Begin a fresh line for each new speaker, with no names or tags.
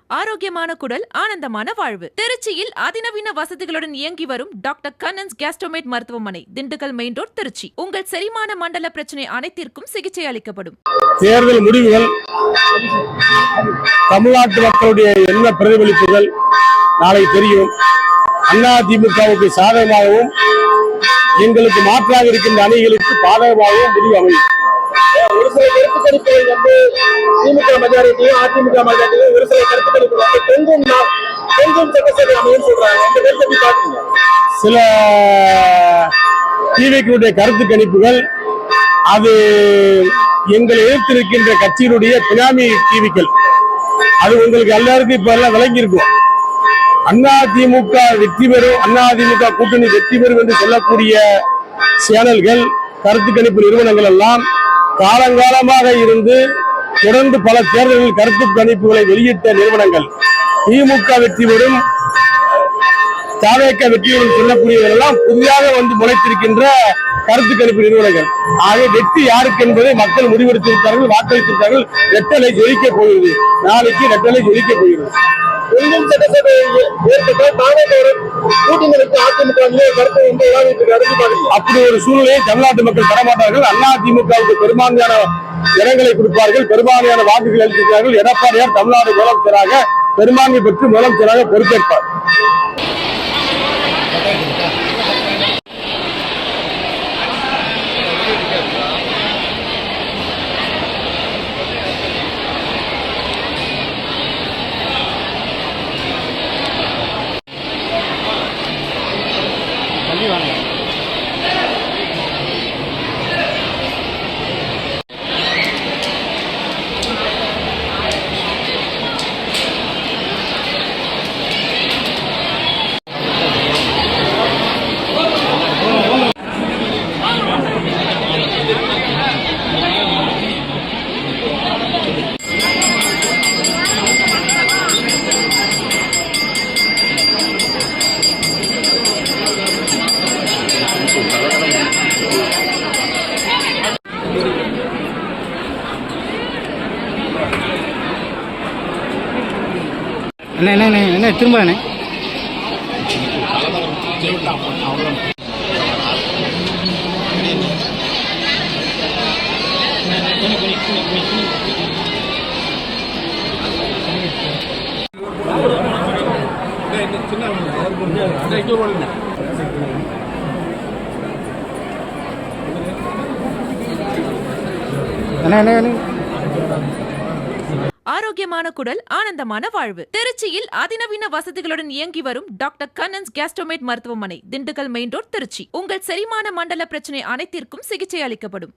ஆரோக்கியமான குடல், ஆனந்தமான வாழ்வு. திருச்சியில் அதிநவீன வசதிகளுடன் இயங்கி வரும் டாக்டர் கண்ணன்ஸ் கேஸ்ட்ரோமேட் மருத்துவமனை, திண்டுக்கல் மெயின் ரோட், திருச்சி. உங்கள் செரிமான மண்டல பிரச்சனை அனைத்திற்கும் சிகிச்சை அளிக்கப்படும்.
தேர்தல் முடிவுகள், தமிழ்நாட்டு மக்களுடைய என்ன பிரதிபலிப்புகள் நாளை தெரியும். அதிமுகவுக்கு சாதகமாகவும் எங்களுக்கு மாற்றாக இருக்கின்ற அணிகளுக்கு பாதகமாகவும் முடிவு அமையும்.
ஒரு சில கருத்து கணிப்புகள் திமுக மெஜாரிட்டியும் அதிமுக மெஜாரிட்டியும் ஒரு சில கருத்து கணிப்புகள் கொஞ்சம் சட்டசபை அமையும் சொல்றாங்க. இந்த கருத்தை பாத்தீங்க.
சில டிவிக்களுடைய கருத்து கணிப்புகள் அது எங்களை எதிர்த்திருக்கின்ற கட்சியினுடைய பினாமி டிவிக்கள். அது உங்களுக்கு எல்லாருக்கும் இப்ப எல்லாம் விளங்கி இருக்கும். அதிமுக வெற்றி பெறும், அதிமுக கூட்டணி வெற்றி பெறும் என்று சொல்லக்கூடிய சேனல்கள், கருத்து கணிப்பு நிறுவனங்கள் எல்லாம் காலங்காலமாக இருந்து தொடர்ந்து பல தேர்தல்களில் கருத்து கணிப்புகளை வெளியிட்ட நிறுவனங்கள். திமுக வெற்றி பெறும், தாவேக வெற்றி பெறும் சொல்லக்கூடியவர்களெல்லாம் புதிதாக வந்து முளைத்திருக்கின்ற கருத்து கணிப்பு நிறுவனங்கள். ஆக வெற்றி யாருக்கு என்பதை மக்கள் முடிவெடுத்திருக்கிறார்கள், வாக்களித்திருக்கிறார்கள். ரெட்டலை ஜொலிக்க போகிறது. நாளைக்கு ரெட்டலை ஜொலிக்க போகிறது.
கொஞ்சம் சட்டசபை கூட்டணிகளுக்கு அதிமுக கருத்து வந்து
அப்படி ஒரு சூழ்நிலையை தமிழ்நாட்டு மக்கள் தரமாட்டார்கள். அதிமுகவுக்கு பெரும்பான்மையான இடங்களை கொடுப்பார்கள், பெரும்பான்மையான வாக்குகள் அளித்திருக்கிறார்கள். எடப்பாடியார் தமிழ்நாடு முதலமைச்சராக பெரும்பான்மை பெற்று முதலமைச்சராக பொறுப்பேற்பார்.
என்ன திரும்ப
ஆரோக்கியமான குடல், ஆனந்தமான வாழ்வு. திருச்சியில் அதிநவீன வசதிகளுடன் இயங்கி வரும் டாக்டர் கண்ணன்ஸ் கேஸ்ட்ரோமேட் மருத்துவமனை, திண்டுக்கல் மெயின் ரோட், திருச்சி. உங்கள் செரிமான மண்டல பிரச்சனை அனைத்திற்கும் சிகிச்சை அளிக்கப்படும்.